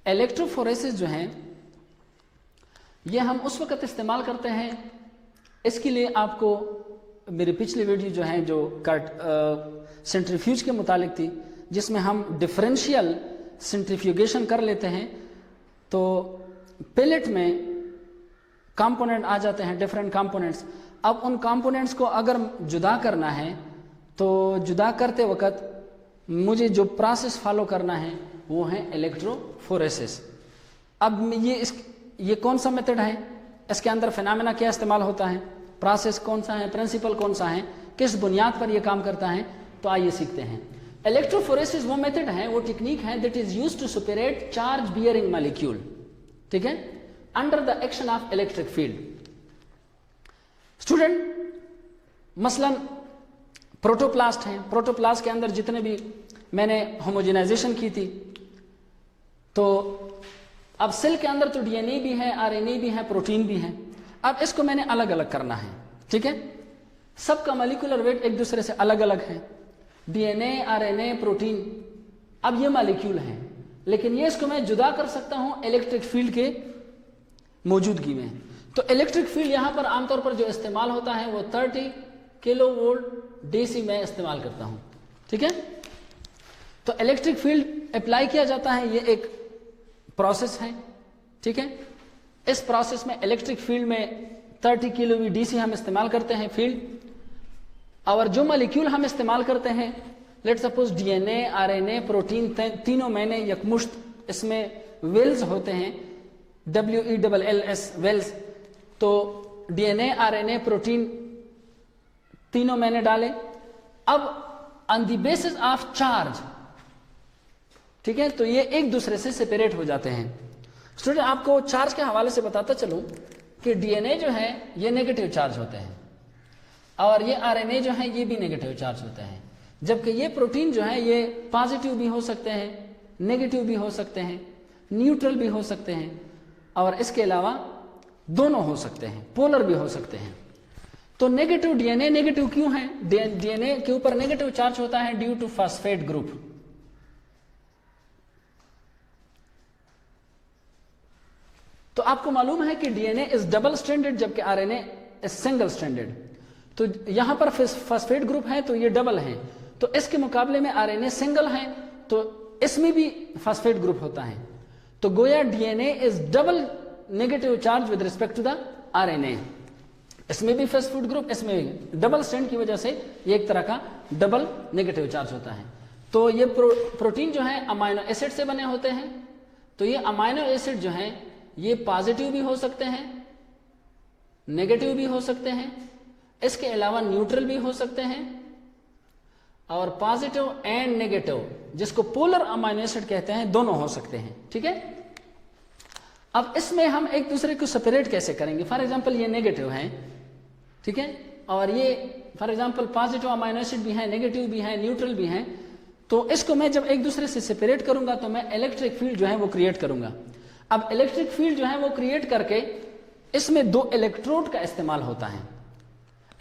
Electrophoresis जो है ये हम उस वक्त इस्तेमाल करते हैं, इसके लिए आपको मेरी पिछली वीडियो जो है जो सेंट्रीफ्यूज के मुतालिक थी, जिसमें हम डिफरेंशियल सेंट्रीफ्यूगेशन कर लेते हैं, तो पेलेट में कंपोनेंट आ जाते हैं, डिफरेंट कंपोनेंट्स। अब उन कंपोनेंट्स को अगर जुदा करना है तो जुदा करते वक्त मुझे जो प्रोसेस फॉलो करना है वो है इलेक्ट्रोफोरेसिस। अब ये कौन सा मेथड है, इसके अंदर फिनोमेना क्या इस्तेमाल होता है, प्रोसेस कौन सा है, प्रिंसिपल कौन सा है, किस बुनियाद पर यह काम करता है, तो आइए सीखते हैं। इलेक्ट्रोफोरेसिस वो मेथड है, वो टेक्निक है that is used to separate charge bearing molecule, ठीक है, under the action of electric field. Student, मसलन प्रोटोप्लास्ट हैं, प्रोटोप्लास्ट के अंदर जितने भी मैंने होमोजेनाइजेशन की थी, तो अब सेल के अंदर तो डीएनए भी है, आरएनए भी है, प्रोटीन भी है। अब इसको मैंने अलग अलग करना है, ठीक है, सबका मॉलिक्यूलर वेट एक दूसरे से अलग अलग है, डीएनए, आरएनए, प्रोटीन। अब ये मॉलिक्यूल हैं, लेकिन ये इसको मैं जुदा कर सकता हूं इलेक्ट्रिक फील्ड के मौजूदगी में। तो इलेक्ट्रिक फील्ड यहां पर आमतौर पर जो इस्तेमाल होता है वो 30 किलोवोल्ट डीसी में इस्तेमाल करता हूं, ठीक है। तो इलेक्ट्रिक फील्ड अप्लाई किया जाता है, ये एक प्रोसेस है, ठीक है। इस प्रोसेस में इलेक्ट्रिक फील्ड में 30 किलोवी डीसी हम इस्तेमाल करते हैं फील्ड, और जो मॉलिक्यूल हम इस्तेमाल करते हैं, let suppose DNA, RNA, protein, तीनों मैंने यकमुश्त इसमें वेल्स होते हैं, WELLS वेल्स। तो डीएनए, आरएनए, प्रोटीन तीनों मैंने डाले। अब on the basis of charge, ठीक है, तो ये एक दूसरे से सेपरेट हो जाते हैं। स्टूडेंट, आपको चार्ज के हवाले से बताता चलूं कि डीएनए जो है ये नेगेटिव चार्ज होते हैं, और ये आरएनए जो है ये भी नेगेटिव चार्ज होते हैं, जबकि ये प्रोटीन जो है ये पॉजिटिव भी हो सकते हैं, नेगेटिव भी हो सकते हैं, न्यूट्रल भी हो सकते हैं, और इसके अलावा दोनों हो सकते हैं, पोलर भी हो सकते हैं। तो नेगेटिव डीएनए नेगेटिव क्यों है? डीएनए के ऊपर नेगेटिव चार्ज होता है ड्यू टू फॉस्फेट ग्रुप। तो आपको मालूम है कि डीएनए इज डबल स्ट्रैंडेड जबकि आरएनए इज सिंगल स्ट्रैंडेड। तो यहां पर फॉस्फेट ग्रुप है तो ये डबल है, तो इसके मुकाबले में आरएनए सिंगल है, तो इसमें भी फॉस्फेट ग्रुप होता है। तो गोया DNA is double negative charge with respect to the RNA. इसमें भी फॉस्फेट ग्रुप, इसमें भी डबल स्ट्रैंड की वजह से ये एक तरह का डबल नेगेटिव चार्ज होता है। तो ये प्रोटीन जो है अमाइनो एसिड से बने होते हैं। तो ये अमाइनो एसिड जो है ये पॉजिटिव भी हो सकते हैं, नेगेटिव भी हो सकते हैं, इसके अलावा न्यूट्रल भी हो सकते हैं, और पॉजिटिव एंड नेगेटिव जिसको पोलर अमाइनो एसिड कहते हैं दोनों हो सकते हैं, ठीक है। अब इसमें हम एक दूसरे को सेपरेट कैसे करेंगे? फॉर एग्जांपल ये नेगेटिव है, ठीक है, और ये for example positive amino acid भी है, नेगेटिव भी है, न्यूट्रल भी है। तो इसको मैं जब एक दूसरे से सेपरेट करूंगा तो मैं इलेक्ट्रिक फील्ड जो है वो क्रिएट करूंगा। अब इलेक्ट्रिक फील्ड जो है वो क्रिएट करके इसमें 2 इलेक्ट्रोड का इस्तेमाल होता है।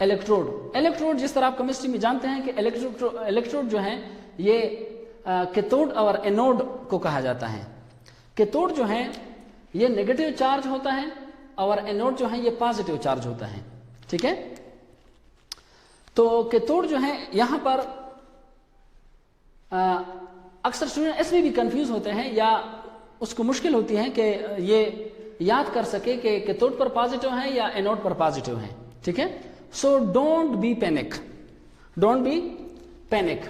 इलेक्ट्रोड जिस तरह आप केमिस्ट्री में जानते हैं कि इलेक्ट्रोड जो है ये कैथोड और एनोड को कहा जाता है। कैथोड जो है ये नेगेटिव चार्ज होता है और एनोड जो है ये पॉजिटिव चार्ज होता है, ठीक है। तो कैथोड जो है यहां पर अक्सर स्टूडेंट इसमें भी कंफ्यूज होते हैं या उसको मुश्किल होती है कि ये याद कर सके कि कैथोड पर पॉजिटिव है या एनोड पर पॉजिटिव है, ठीक है। So don't be panic, don't be panic,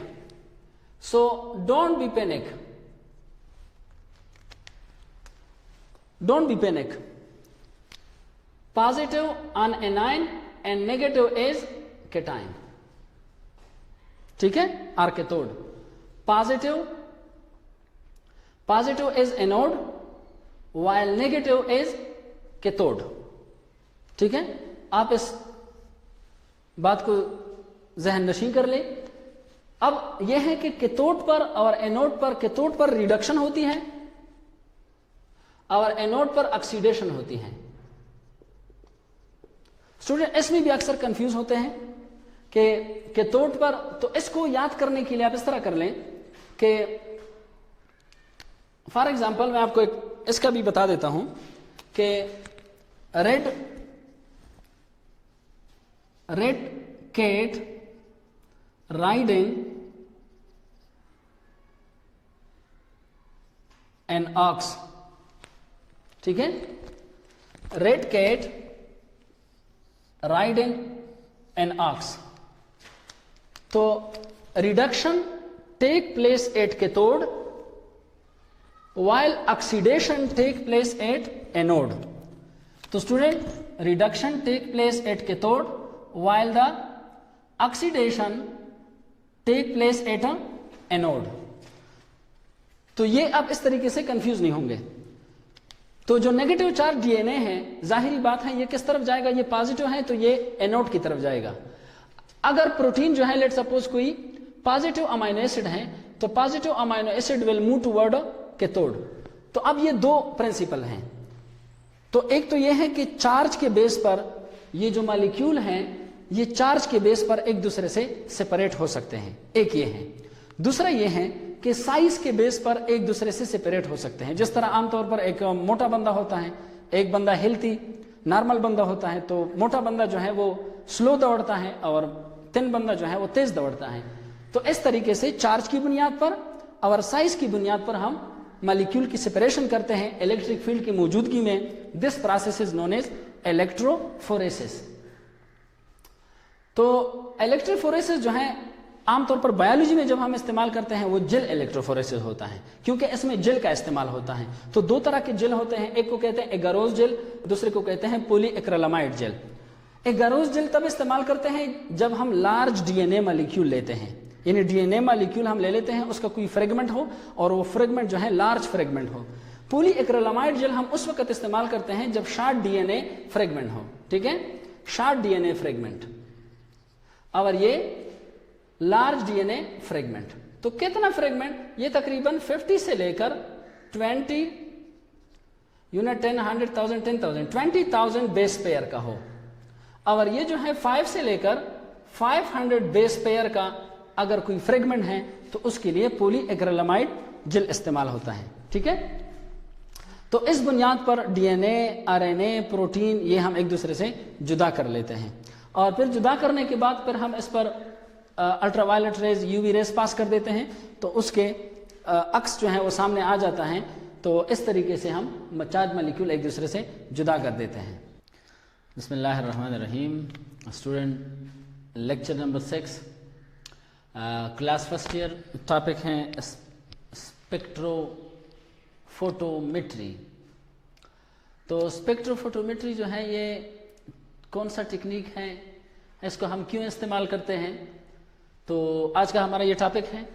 so don't be panic, don't be panic. Positive on anion and negative is cation, ठीक है, or cathode. Positive is anode while negative is cathode, ठीक है। आप इस बात को जहन नशीं कर ले। अब यह है कि कैथोड पर और एनोड पर, कैथोड पर रिडक्शन होती है और एनोड पर ऑक्सीडेशन होती है। स्टूडेंट इसमें भी अक्सर कंफ्यूज होते हैं कि कैथोड पर, तो इसको याद करने के लिए आप इस तरह कर लें कि फॉर एग्जाम्पल मैं आपको एक इसका भी बता देता हूं कि red cat riding an ox, ठीक है, red cat riding an ox. तो reduction take place at cathode while oxidation take place at anode. तो student, reduction take place at cathode while the oxidation take place at anode. तो ये आप इस तरीके से कंफ्यूज नहीं होंगे। तो जो नेगेटिव चार्ज डीएनए है, जाहिरी बात है ये किस तरफ जाएगा, ये पॉजिटिव है तो ये एनोड की तरफ जाएगा। अगर प्रोटीन जो है, लेट सपोज कोई पॉजिटिव अमाइनो एसिड है, तो positive amino acid will move toward cathode. तो अब ये दो प्रिंसिपल हैं। तो एक तो ये है कि चार्ज के बेस पर ये जो मॉलिक्यूल हैं, ये चार्ज के बेस पर एक दूसरे से सेपरेट हो सकते हैं, एक ये है। दूसरा ये है कि साइज के बेस पर एक दूसरे से सेपरेट हो सकते हैं। जिस तरह आमतौर पर एक मोटा बंदा होता है, एक बंदा हेल्थी नॉर्मल बंदा होता है, तो मोटा बंदा जो है वो स्लो दौड़ता है और थिन बंदा जो है वो तेज दौड़ता है। तो इस तरीके से चार्ज की बुनियाद पर और साइज की बुनियाद पर हम मॉलिक्यूल की सेपरेशन करते हैं इलेक्ट्रिक फील्ड की मौजूदगी में। This process is known as electrophoresis. तो इलेक्ट्रोफोरेसिस जो है आमतौर पर बायोलॉजी में जब हम इस्तेमाल करते हैं वो जेल इलेक्ट्रोफोरेसिस होता है, क्योंकि इसमें जेल का इस्तेमाल होता है। तो दो तरह के जेल होते हैं, एक को कहते हैं एगारोस जेल, दूसरे को कहते हैं पॉलीएक्रिलामाइड जेल। एगारोस जेल तब इस्तेमाल करते हैं जब हम लार्ज डीएनए मॉलिक्यूल लेते हैं, यानी डीएनए मॉलिक्यूल हम ले लेते हैं, उसका कोई फ्रेगमेंट हो और वो फ्रेगमेंट जो है लार्ज फ्रेगमेंट हो। पॉलीएक्रिलामाइड जेल हम उस वक्त इस्तेमाल करते हैं जब शॉर्ट डीएनए फ्रेगमेंट हो, ठीक है, शॉर्ट डीएनए फ्रेगमेंट, और ये लार्ज डीएनए फ्रेगमेंट। तो कितना फ्रेगमेंट, ये तकरीबन 50 से लेकर 20 यूनिट 10 100,000 10,000 20,000 बेस पेयर का हो, और ये जो है 5 से लेकर 500 बेस पेयर का अगर कोई फ्रेगमेंट है तो उसके लिए पॉलीएक्रिलामाइड जेल इस्तेमाल होता है, ठीक है। तो इस बुनियाद पर डीएनए, आरएनए, प्रोटीन ये हम एक दूसरे से जुदा कर लेते हैं, और फिर जुदा करने के बाद फिर हम इस पर अल्ट्रावायलेट रेज, यूवी रेज पास कर देते हैं, तो उसके अक्स जो है वो सामने आ जाता है। तो इस तरीके से हम चार्ज मॉलिक्यूल एक दूसरे से जुदा कर देते हैं। बिस्मिल्लाहिर्रहमानिर्रहीम। Student, lecture number 6, class first year. Topic है स्पेक्ट्रोफोटोमेट्री। तो स्पेक्ट्रोफोटोमेट्री जो है ये कौन सा टेक्निक है, इसको हम क्यों इस्तेमाल करते हैं, तो आज का हमारा ये टॉपिक है।